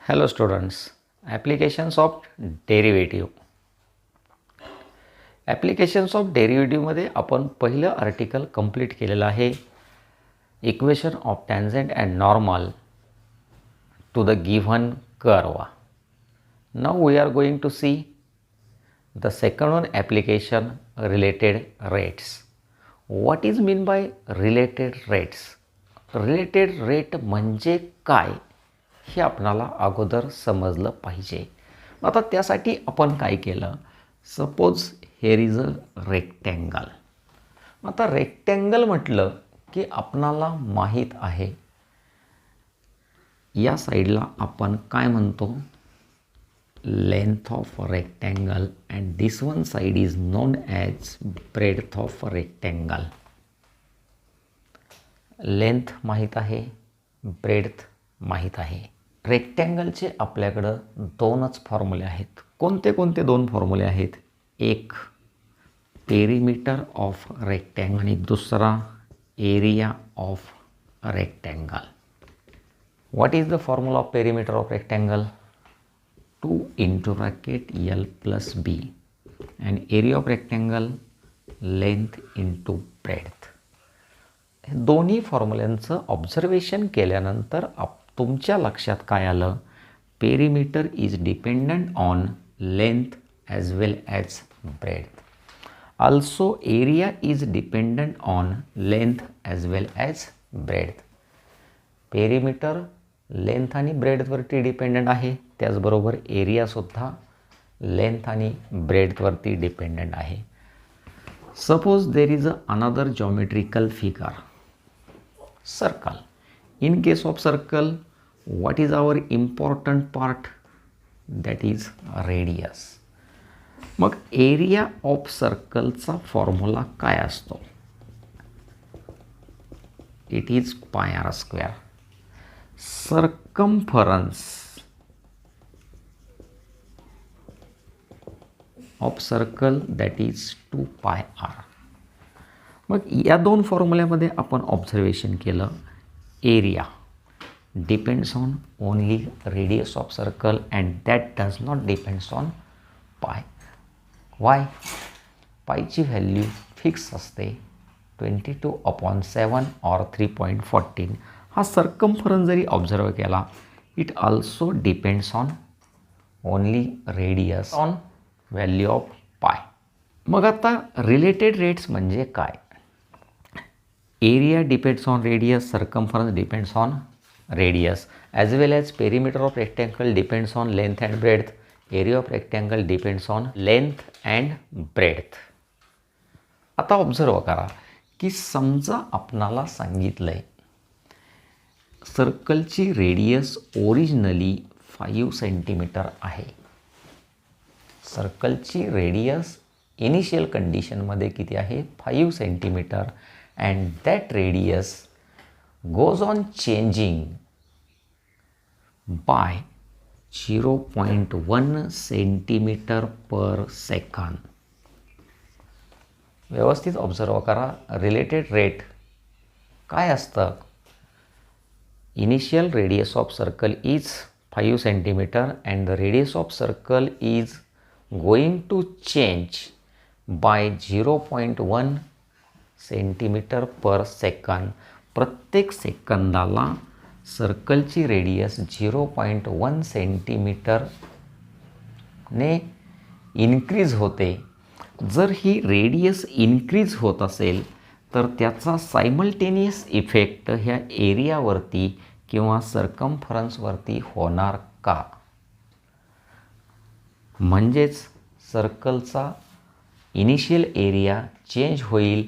Hello students, applications of derivative. Applications of derivative मध्ये आपण पहिलं आर्टिकल कंप्लीट केलेलं आहे. Equation of tangent and normal to the given curve. Now we are going to see the second one, application related rates. What is mean by related rates? Related rate म्हणजे काय हे आपणाला अगोदर समजलं पाहिजे. आता त्यासाठी आपण काय केलं, suppose here is a rectangle. आता रेक्टँगल म्हटलं की आपणाला माहीत आहे या साईडला आपण काय म्हणतो, length of rectangle, and this one side is non as breadth of rectangle. Length माहीत आहे, ब्रेड्थ माहीत आहे. रेक्टँगलचे आपल्याकडं दोनच फॉर्म्युले आहेत. कोणते कोणते दोन फॉर्म्युले आहेत? एक पेरिमीटर ऑफ रेक्टँगल आणि दुसरा area of rectangle. What is the formula of perimeter of rectangle? 2 into bracket L plus B and area of rectangle length into breadth. दोन्ही फॉर्म्युल्यांचं ऑब्झर्वेशन केल्यानंतर तुमच्या लक्षात काय आलं, perimeter is dependent on length as well as breadth. Also area is dependent on length as well as breadth. Perimeter length आणि ब्रेडथवरती dependent आहे, त्याचबरोबर एरियासुद्धा लेंथ आणि ब्रेडथवरती डिपेंडंट आहे. Suppose there is another geometrical figure, circle. In case of circle, what is our important part? That is radius. मग area of सर्कलचा फॉर्म्युला काय असतो? It is pi R square. Circumference of circle that is 2 pi R. मग या दोन फॉर्म्युल्यामध्ये आपण observation केलं, area depends on only radius of circle and that does not depends on pi. Why? Pi ची value fix असते 22/7 or 3.14. हा circumference जरी observe केला, it also depends on only radius on value of पाय. मग आता related rates म्हणजे काय? Area depends on radius, circumference depends on radius, as well as perimeter of rectangle depends on length and breadth. Area of rectangle depends on length and breadth. आता observe करा की समजा आपणाला सांगितलंय सर्कलची रेडियस ओरिजिनली 5 सेंटीमीटर आहे. सर्कलची radius initial कंडिशनमध्ये किती आहे? 5 centimetre. And that radius goes on changing by 0.1 centimeter per second. व्यवस्थित ऑब्झर्व करा, रिलेटेड रेट काय असतं? Initial radius of circle is 5 centimetre and the radius of circle is going to change by 0.1 centimetre per second. प्रत्येक सेकंदाला सर्कलची radius 0.1 सेंटीमीटरने increase होते. जर ही radius increase होत असेल तर त्याचा सायमल्टेनियस इफेक्ट ह्या एरियावरती किंवा सर्कम्फरन्सवरती होणार का? म्हणजेच सर्कलचा इनिशियल एरिया चेंज होईल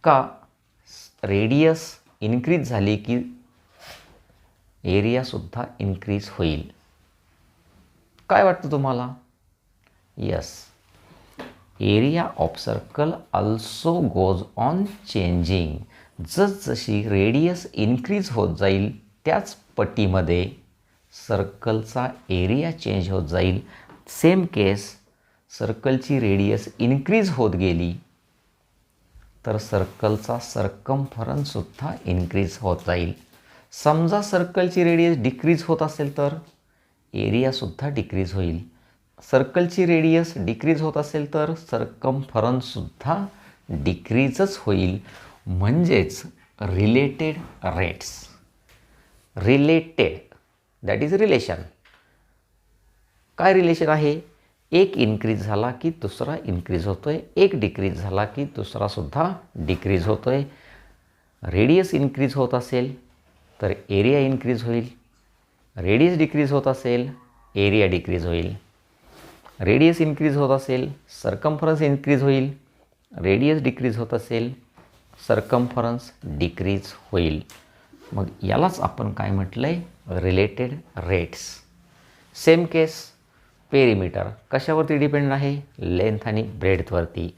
का? रेडियस इन्क्रीज झाली की एरियासुद्धा इन्क्रीज होईल. काय वाटतं तुम्हाला? Yes, area of circle also goes on changing. जसजशी रेडियस इन्क्रीज होत जाईल त्याच पटीमध्ये सर्कलचा एरिया चेंज होत जाईल. सेम केस, सर्कलची रेडियस इन्क्रीज होत गेली तर सर्कलचा सर्कम्फरन्ससुद्धा इन्क्रीज होत जाईल. समजा सर्कलची रेडियस डिक्रीज होत असेल तर एरियासुद्धा डिक्रीज होईल. सर्कलची रेडियस डिक्रीज होत असेल तर सर्कम्फरन्ससुद्धा डिक्रीजच होईल. म्हणजेच related rates, related that is relation. काय रिलेशन आहे? एक इन्क्रीज झाला की दुसरा इन्क्रीज होतो आहे, एक डिक्रीज झाला की दुसरासुद्धा डिक्रीज होतो आहे. रेडियस इन्क्रीज होत असेल तर एरिया इन्क्रीज होईल, रेडियस डिक्रीज होत असेल एरिया डिक्रीज होईल. रेडियस इन्क्रीज होत असेल सर्कम्फरन्स इन्क्रीज होईल, रेडियस डिक्रीज होत असेल सर्कम्फरन्स डिक्रीज होईल. मग यालाच आपण काय म्हटलं आहे? Related rates. सेम केस पेरिमीटर कशावरती डिपेंड आहे? लेंथ आणि ब्रेडथवरती.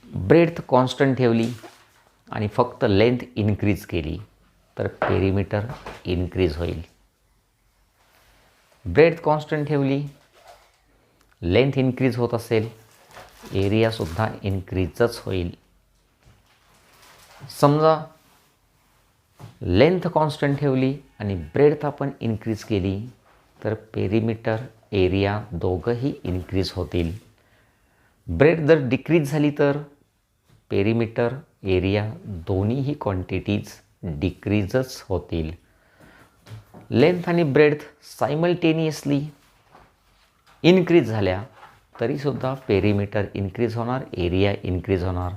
ब्रेडथ कॉन्स्टंट ठेवली आणि फक्त लेंथ इन्क्रीज केली तर पेरिमीटर इन्क्रीज होईल. ब्रेडथ कॉन्स्टंट ठेवली, लेंथ इन्क्रीज होत असेल, एरियासुद्धा इन्क्रीजच होईल. समजा लेंथ कॉन्स्टंट ठेवली आणि ब्रेडथ आपण इन्क्रीज केली तर पेरिमीटर, एरिया दोघंही इन्क्रीज होतील. ब्रेडथ जर डिक्रीज झाली तर पेरिमीटर, एरिया दोन्हीही क्वांटिटीज डिक्रीजच होतील. लेंथ आणि ब्रेडथ सायमल्टेनियसली इन्क्रीज झाल्या तरीसुद्धा पेरिमीटर इन्क्रीज होणार, एरिया इन्क्रीज होणार.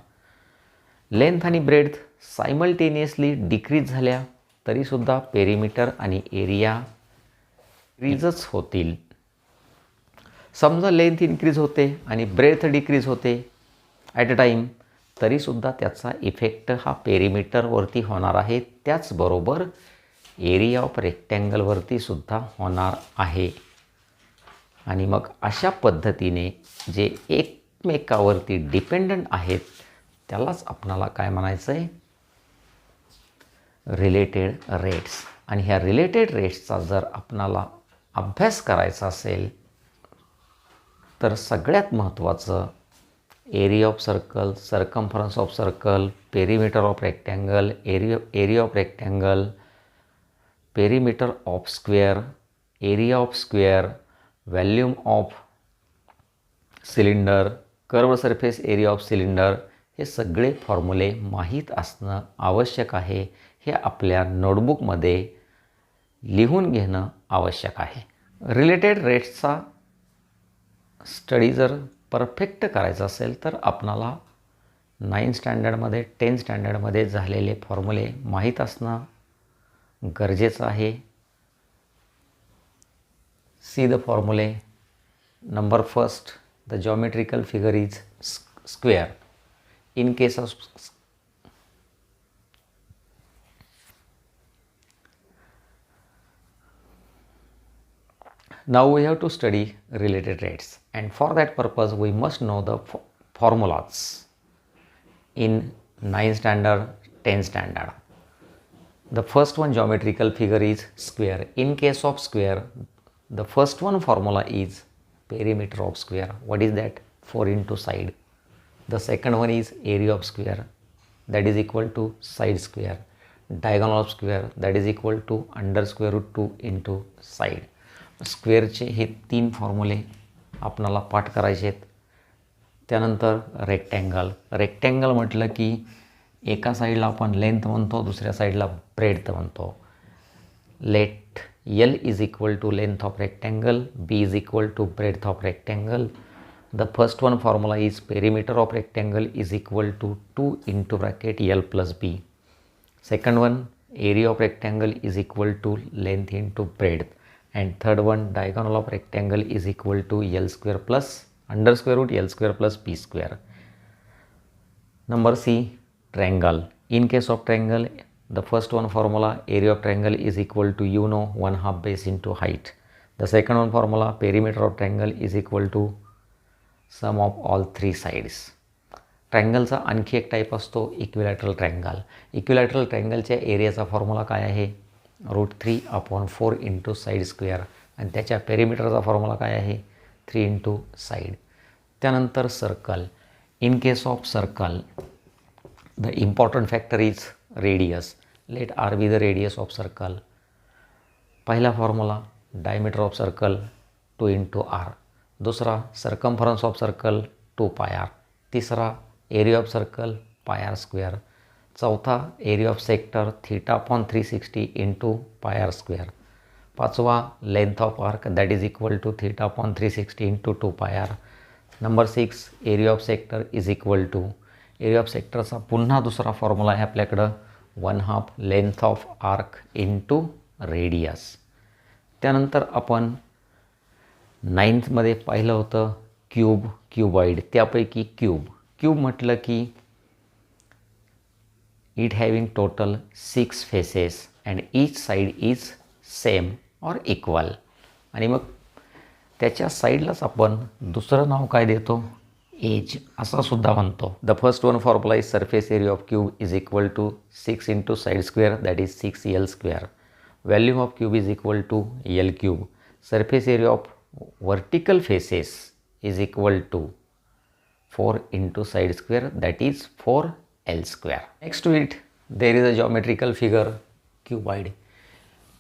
लेंथ आणि ब्रेडथ सायमल्टेनियसली डिक्रीज झाल्या तरीसुद्धा पेरिमीटर आणि एरिया डिक्रीजच होतील. समजा लेंथ इन्क्रीज होते आणि ब्रेडथ डिक्रीज होते ॲट अ टाईम तरीसुद्धा त्याचा इफेक्ट हा पेरिमीटरवरती होणार आहे. त्याचबरोबर एरिया ऑफ रेक्टँगलवरती सुद्धा होणार आहे. आणि मग अशा पद्धतीने जे एकमेकावरती डिपेंडंट आहेत त्यालाच आपणाला काय म्हणायचं आहे? Related rates. आणि ह्या रिलेटेड रेट्सचा जर आपणाला अभ्यास करायचा असेल तर सगळ्यात महत्त्वाचं area of circle, circumference of circle, perimeter of rectangle, area of rectangle, perimeter of square, area of square, volume of cylinder, curve surface area of cylinder, हे सगळे फॉर्म्युले माहीत असणं आवश्यक आहे. हे आपल्या नोटबुकमध्ये लिहून घेणं आवश्यक आहे. रिलेटेड रेट्सचा स्टडी जर परफेक्ट करायचा असेल तर आपणाला 9 स्टँडर्डमध्ये 10 स्टँडर्डमध्ये झालेले फॉर्म्युले माहीत असणं गरजेचं आहे. सी द फॉर्म्युले. Number first, the geometrical figure is square. In case of now we have to study related rates, and for that purpose we must know the formulas in 9 standard, 10 standard. The first one, geometrical figure is square. In case of square, the first one formula is perimeter of square. What is that? 4 into side. The second one is area of square, that is equal to side square. Diagonal of square, that is equal to under square root 2 into side. स्क्वेअरचे हे 3 फॉर्म्युले आपणाला पाठ करायचे आहेत. त्यानंतर rectangle. Rectangle म्हटलं की एका साईडला आपण लेंथ म्हणतो, दुसऱ्या साईडला ब्रेडथ म्हणतो. Let L is equal to length of rectangle, B is equal to breadth of rectangle. The first one formula is perimeter of rectangle is equal to 2 into bracket L plus B. Second one, area of rectangle is equal to length into breadth. And third one, diagonal of rectangle is equal to L square plus under square root L square plus B square. Number C, triangle. In case of triangle, the first one formula, area of triangle is equal to 1/2 base into height. The second one formula, perimeter of triangle is equal to sum of all 3 sides. ट्रायंगलचा आणखी एक type असतो equilateral triangle. Equilateral ट्रायंगलच्या एरियाचा formula काय आहे? √3/4 into side square. आणि त्याच्या पेरिमीटरचा formula काय आहे? 3 into side. त्यानंतर circle. In case of circle, the important factor is radius. Let R be the radius of circle. पहिला formula diameter of circle 2 into R. दुसरा circumference of circle 2 pi R. तिसरा area of circle pi R square. चौथा area of sector θ/360 into pi R square. पाचवा length of arc that is equal to θ/360 into 2 pi R. Number 6 area of sector is equal to area of सेक्टरचा पुन्हा दुसरा formula आहे आपल्याकडं 1/2 length of arc into radius. त्यानंतर आपण 9thमध्ये पाहिलं होतं क्यूबॉइड. त्यापैकी क्यूब म्हटलं की it having total 6 faces and each side is same or equal. आणि मग त्याच्या साईडलाच आपण दुसरं नाव काय देतो, एज असं सुद्धा म्हणतो. The first one formula is surface area of cube is equal to 6 into side square that is 6l square. Volume of cube is equal to l cube. Surface area of vertical faces is equal to 4 into side square that is 4l square. Next to it there is a geometrical figure cuboid.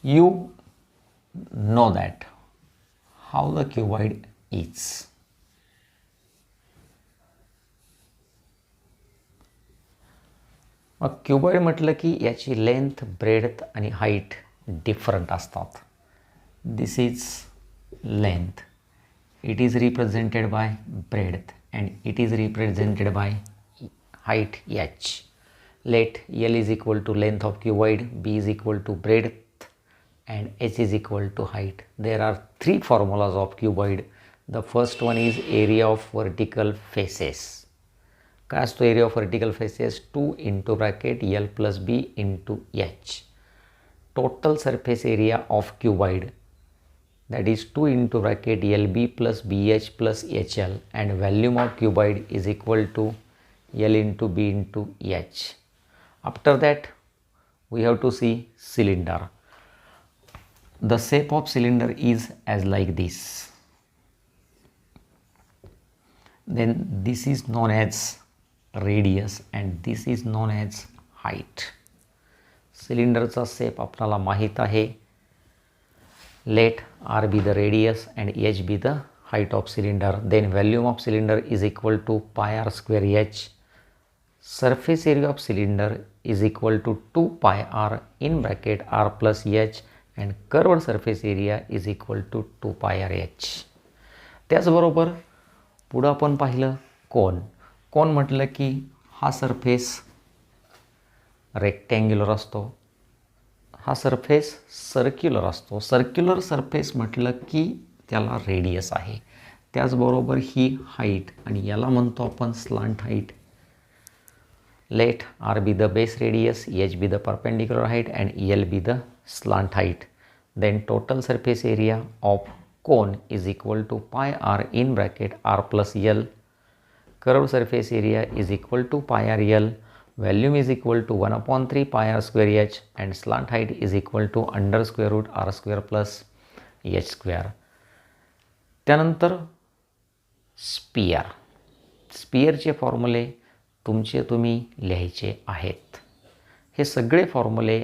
You know that how the cuboid is. मग cuboid म्हटलं की याची length, breadth आणि height different असतात. This is length, it is represented by breadth and it is represented by height h. Let L is equal to length of cuboid, B is equal to breadth and H is equal to height. There are 3 formulas of cuboid. The first one is area of vertical faces. काय असतो area of vertical faces? 2 into bracket L plus B into H. Total surface area of cuboid that is 2 into bracket LB plus BH plus HL and volume of cuboid is equal to L into B into H. After that we have to see cylinder. The shape of cylinder is as like this. Then this is known as radius and this is known as height. सिलिंडरचा shape आपल्याला माहीत आहे. Let R be the radius and H be the height of cylinder. Then volume of cylinder is equal to pi r square H. Surface area of cylinder is equal to 2 pi r in bracket r plus h and curved surface area is equal to 2 pi r h. त्याचबरोबर पुढं आपण पाहिलं कोन म्हटलं की हा surface rectangular असतो, हा surface circular असतो. सर्क्युलर सरफेस म्हटलं की त्याला रेडियस आहे. त्याचबरोबर ही हाईट आणि याला म्हणतो आपण slant height. Let R be the base radius, H be the perpendicular height and L be the slant height. Then total surface area of cone is equal to pi r in bracket r plus L. Curved surface area is equal to pi r L. Volume is equal to 1/3 pi r square H and slant height is equal to under square root r square plus H square. त्यानंतर स्पियरचे फॉर्म्युले तुम्ही लिहायचे आहेत. हे सगळे फॉर्म्युले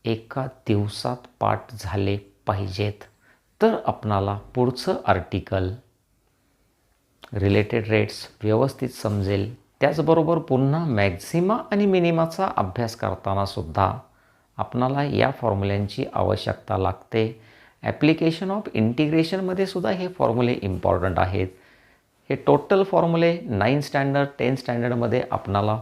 एका दिवसात पाठ झाले पाहिजेत तर आपणाला पुढचं आर्टिकल रिलेटेड रेट्स व्यवस्थित समजेल. त्याचबरोबर पुन्हा मॅक्झिमा आणि मिनिमाचा अभ्यास करताना सुद्धा आपणाला या फॉर्म्युल्यांची आवश्यकता लागते. ॲप्लिकेशन ऑफ इंटिग्रेशनमध्ये सुद्धा हे फॉर्म्युले इम्पॉर्टंट आहेत. हे टोटल फॉर्म्युले 9th स्टँडर्ड 10th स्टँडर्डमध्ये आपणाला